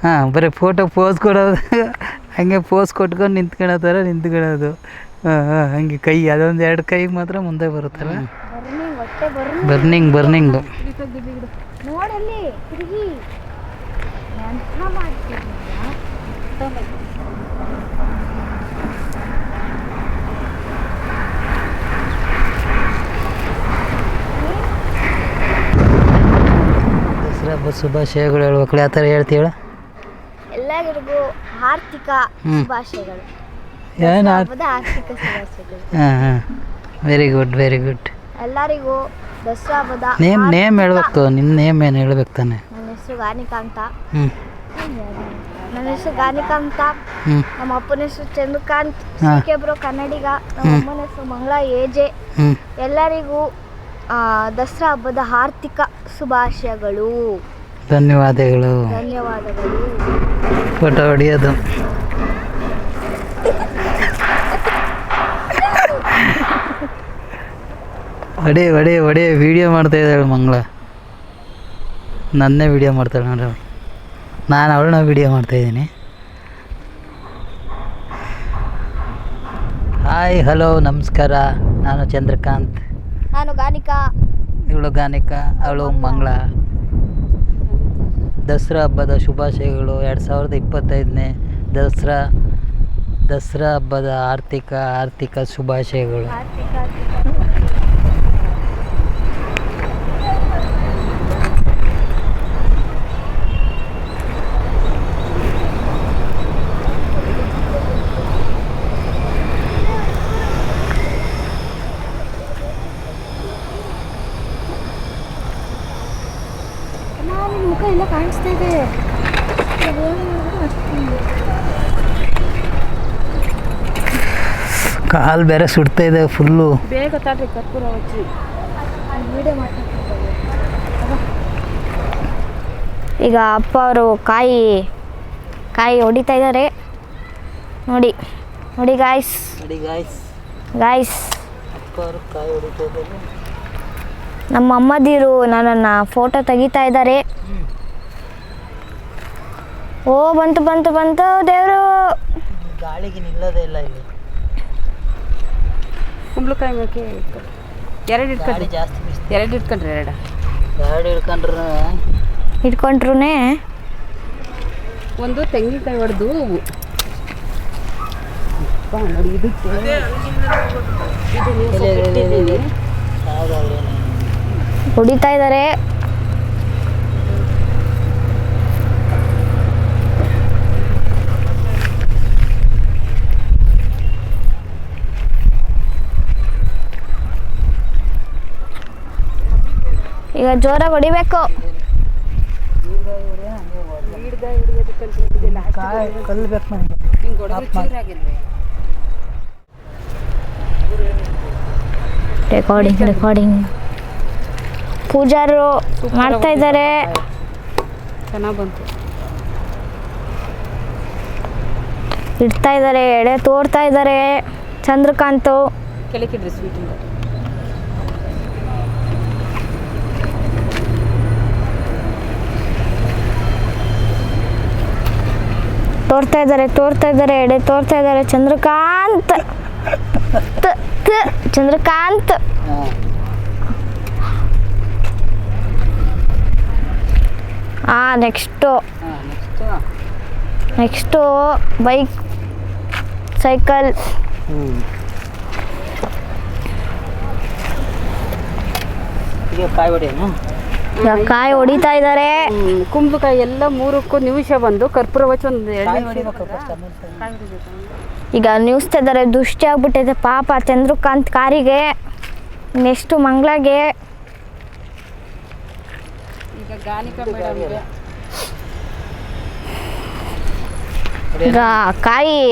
ಹಾಂ ಬರೀ photo pose ಕೊಡೋದು ಹಂಗೆ ಪೋಸ್ ಕೊಟ್ಕೊಂಡು ನಿಂತ್ಕೊಳ್ಳೋದು ಹಾಂ ಹಾಂ ಹಂಗೆ ಕೈ ಅದೊಂದು 2 ಕೈ ಮಾತ್ರ ಮುಂದೆ ಬರುತ್ತಲ್ಲ. ಬರ್ನಿಂಗು ನೋಡಲ್ಲಿ ತಿರುಗಿ ದಸರಾ ಹಬ್ಬದ ಶುಭಾಶಯಗಳು ಹೇಳ್ಬೇಕಲ್ಲ, ಯಾವ ಥರ ಹೇಳ್ತೀವ? ಎಲ್ಲರಿಗೂ ಆರ್ಥಿಕ ಶುಭಾಶಯಗಳು. ಏನು ಆರ್ಥಿಕ ಶುಭಾಶಯಗಳು. ಹಾಂ ಹಾಂ ವೆರಿ ಗುಡ್ ಎಲ್ಲರಿಗೂ ದಸರಾ ಹಬ್ಬದ ನೇಮ್ ಹೇಳ್ಬೇಕು. ನಿನ್ನ ನೇಮ್ ಏನು ಹೇಳ್ಬೇಕು ತಾನೆ? ನನ್ನ ಹೆಸರು ಗಾನಿಕಾ ಅಂತ. ಹ್ಞೂ ನಮ್ಮ ಅಪ್ಪನ ಹೆಸರು ಚಂದ್ರಕಾಂತ್ ಬ್ರೋ ಕನ್ನಡಿಗ. ನಮ್ಮ ಅಮ್ಮನ ಹೆಸರು ಮಂಗಳ ಎಜೆ. ಎಲ್ಲರಿಗೂ ದಸರಾ ಹಬ್ಬದ ಆರ್ಥಿಕ ಶುಭಾಶಯಗಳು. ಧನ್ಯವಾದಗಳು. ಫೋಟೋ ಹೊಡಿಯೋದು ಒಡೆ ವಿಡಿಯೋ ಮಾಡ್ತಾ ಇದ್ದಾಳೆ ಮಂಗಳ. ನನ್ನೇ ವಿಡಿಯೋ ಮಾಡ್ತಾಳೆ ನೋಡ್ರಿ ಅವಳು. ನಾನು ಅವಳನ್ನ ವಿಡಿಯೋ ಮಾಡ್ತಾಯಿದ್ದೀನಿ. ಹಾಯ್ ಹಲೋ ನಮಸ್ಕಾರ. ನಾನು ಚಂದ್ರಕಾಂತ್. ನಾನು ಗಾನಿಕಾ. ಇವಳು ಗಾನಿಕಾ, ಅವಳು ಮಂಗಳ. ದಸರಾ ಹಬ್ಬದ ಶುಭಾಶಯಗಳು. 2025ನೇ ದಸರಾ ಹಬ್ಬದ ಆರ್ಥಿಕ ಶುಭಾಶಯಗಳು. ಮುಖ ಎಲ್ಲ ಕಾಣಿಸ್ತಾ ಇದೆ. ಕಾಲು ಬೇರೆ ಸುಡ್ತಾ ಇದೆ ಫುಲ್ಲು. ಬೇಗ ತಾಡ್ರಿ ಕರ್ಪೂರ ಹಚ್ಚಿ ವಿಡಿಯೋ ಮಾಡ್ತಾರೆ. ಈಗ ಅಪ್ಪ ಅವರು ಕಾಯಿ ಹೊಡಿತಾ ಇದ್ದಾರೆ. ನೋಡಿ ಗಾಯ್ಸ್ ಅಪ್ಪ ಅವರು ಕಾಯಿ ಹೊಡಿತಾ ಇದ್ದಾರೆ. ನಮ್ಮ ಅಮ್ಮದಿರು ನನ್ನನ್ನು ಫೋಟೋ ತೆಗಿತಾ ಇದ್ದಾರೆ. ಓ ಬಂತು ದೇವರು. ಗಾಳಿಗೆ ನಿಲ್ಲೋದೇ ಇಲ್ಲ ಇಲ್ಲಿ. ಕುಂಬಳಕಾಯಿ ಮೇಕೆ ಎರಡು ಇಟ್ಕೊಂಡ್ರಿ. ಜಾಸ್ತಿ ಎರಡು ಇಟ್ಕೊಂಡ್ರಿ. ಎರಡು ಇಟ್ಕೊಂಡ್ರೂ ಒಂದು ತೆಂಗಿನಕಾಯಿ ಹೊಡೆದು ನೋಡಿ ಇದಕ್ಕೆ ಹೊಡಿತಾ ಇದ್ದಾರೆ. ಈಗ ಜೋರಾಗಿ ಹೊಡಿಬೇಕು. ರೆಕಾರ್ಡಿಂಗ್ ಪೂಜಾರು ಮಾಡ್ತಾ ಇದ್ದಾರೆ. ಚೆನ್ನಾಗಿ ಬಂತು. ಇಡ್ತಾ ಇದ್ದಾರೆ, ಎಡೆ ತೋರ್ತಾ ಇದ್ದಾರೆ. ಚಂದ್ರಕಾಂತ್ ಕೆಳಕಿಡ್ರಿ ಸ್ವೀಟ್ ತೋರ್ತಾ ಇದ್ದಾರೆ, ಎಡೆ ತೋರ್ತಾ ಇದ್ದಾರೆ. Chandrakant next bike cycle. ಕಾಯಿ ಹೊಡಿತಾ ಇದ್ದಾರೆ. ಕುಂಬಳಕಾಯಿ ಎಲ್ಲ 3 ನಿಮಿಷ ಬಂದು ಕರ್ಪೂರ ಹಚ್ಚಿ ಒಂದು ಈಗ ನಿಲ್ಲಿಸ್ತಾ ಇದ್ದಾರೆ. ದುಷ್ಟಿ ಆಗ್ಬಿಟ್ಟಿದೆ ಪಾಪ ಚಂದ್ರಕಾಂತ್ ಕಾರಿಗೆ. ನೆಕ್ಸ್ಟು ಮಂಗಳಗೆ. ಈಗ ಗಾನಿಕಾ ಮೇಡಮ್ಗೆ ಈಗ ಕಾಯಿ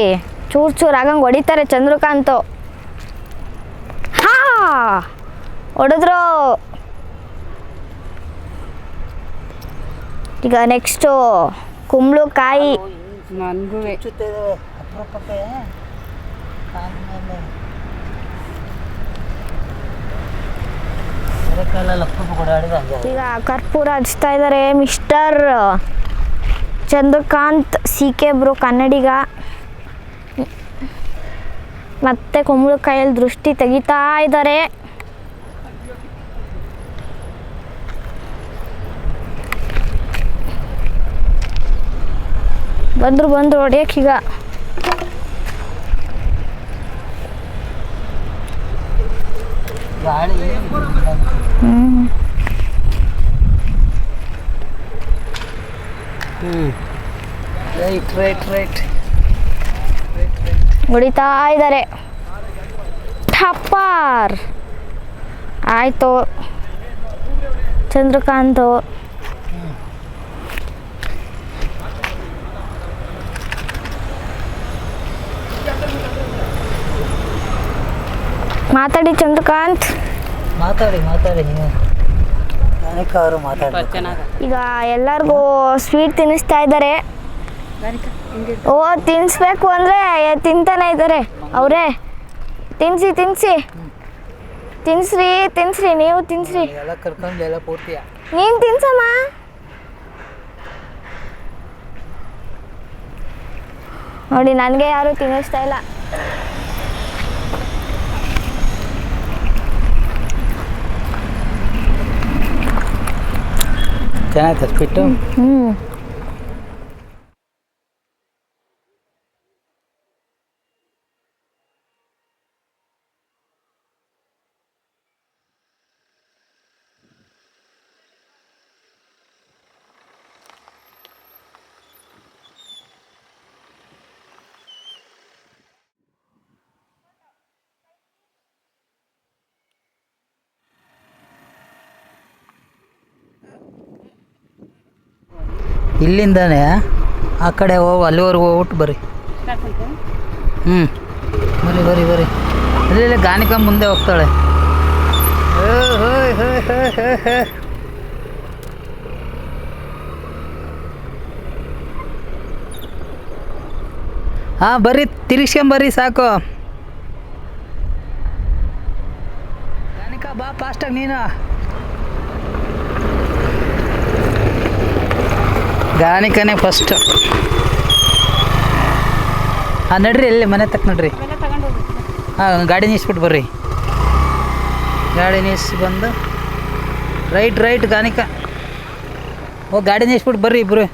ಚೂರು ಆಗಂಗೆ ಹೊಡಿತಾರೆ ಚಂದ್ರಕಾಂತ್. ಹೊಡೆದ್ರು. ಈಗ ನೆಕ್ಸ್ಟು ಕುಂಬಳಕಾಯಿ. ನನಗೂ ಈಗ ಕರ್ಪೂರ ಹಚ್ತಾ ಇದ್ದಾರೆ mister. Chandrakant C K bro Kannadiga. ಮತ್ತೆ ಕುಂಬಳಕಾಯಲ್ಲಿ ದೃಷ್ಟಿ ತೆಗಿತಾ ಇದ್ದಾರೆ. ಬಂದರು ಹೊಡಿಯೋಕ್ಕೀಗ. ರೈಟ್ ಹೊಡಿತಾ ಇದ್ದಾರೆ. ಠಪ್ಪರ್ ಆಯಿತು ಚಂದ್ರಕಾಂತ್. ಮಾತಾಡಿ ಚಂದ್ರಕಾಂತ್. ಮಾತಾಡಿ ನೀವು ಅವರು ಮಾತಾಡಿ. ಈಗ ಎಲ್ಲರಿಗೂ ಸ್ವೀಟ್ ತಿನ್ನಿಸ್ತಾ ಇದ್ದಾರೆ. ಓ ತಿನ್ನಿಸ್ಬೇಕು ಅಂದರೆ ತಿಂತಾನೆ ಇದ್ದಾರೆ ಅವರೇ. ತಿನ್ನಿಸಿ ತಿನ್ಸ್ರಿ ನೀವು ತಿನ್ಸ್ರಿ. ಎಲ್ಲ ಕರ್ಕೊಂಡು ಎಲ್ಲ ಪೂರ್ತಿಯ ನೀನು ತಿನ್ಸಮ್ಮ. ನೋಡಿ ನನಗೆ ಯಾರು ತಿನ್ನಿಸ್ತಾ ಇಲ್ಲ. ಚೆನ್ನಾಯ್ತು ಸ್ಪಿಟ್ಟು. ಇಲ್ಲಿಂದಾನೆ ಆ ಕಡೆ ಅಲ್ಲಿವರೆಗೂ ಹೋಗ್ಬಿಟ್ಟು ಬರ್ರಿ. ಬರ್ರಿ ಅಲ್ಲಿ ಗಾನಿಕ ಮುಂದೆ ಹೋಗ್ತಾಳೆ. ಹಾಂ ಬರ್ರಿ, ತಿರ್ಗಿಸ್ಕೊಂಬರ್ರಿ ಸಾಕು. ಗಾನಿಕ ಬಾ ಫಾಸ್ಟಾಗಿ ನೀನು. ಗಾನಿಕನೇ ಫಸ್ಟ್. ಹಾಂ ನಡ್ರಿ, ಎಲ್ಲಿ ಮನೆ ತಕ್ಕ ನಡ್ರಿ. ಹಾಂ ಗಾಡಿ ನಿಲ್ಲಿಸ್ಬಿಟ್ಟು ಬರ್ರಿ. ಗಾಡಿ ನಿಲ್ಲಿಸಿ ಬಂದು ರೈಟ್ ಗಾನಿಕ. ಗಾಡಿ ನಿಲ್ಲಿಸ್ಬಿಟ್ಟು ಬರ್ರಿ ಇಬ್ಬರು.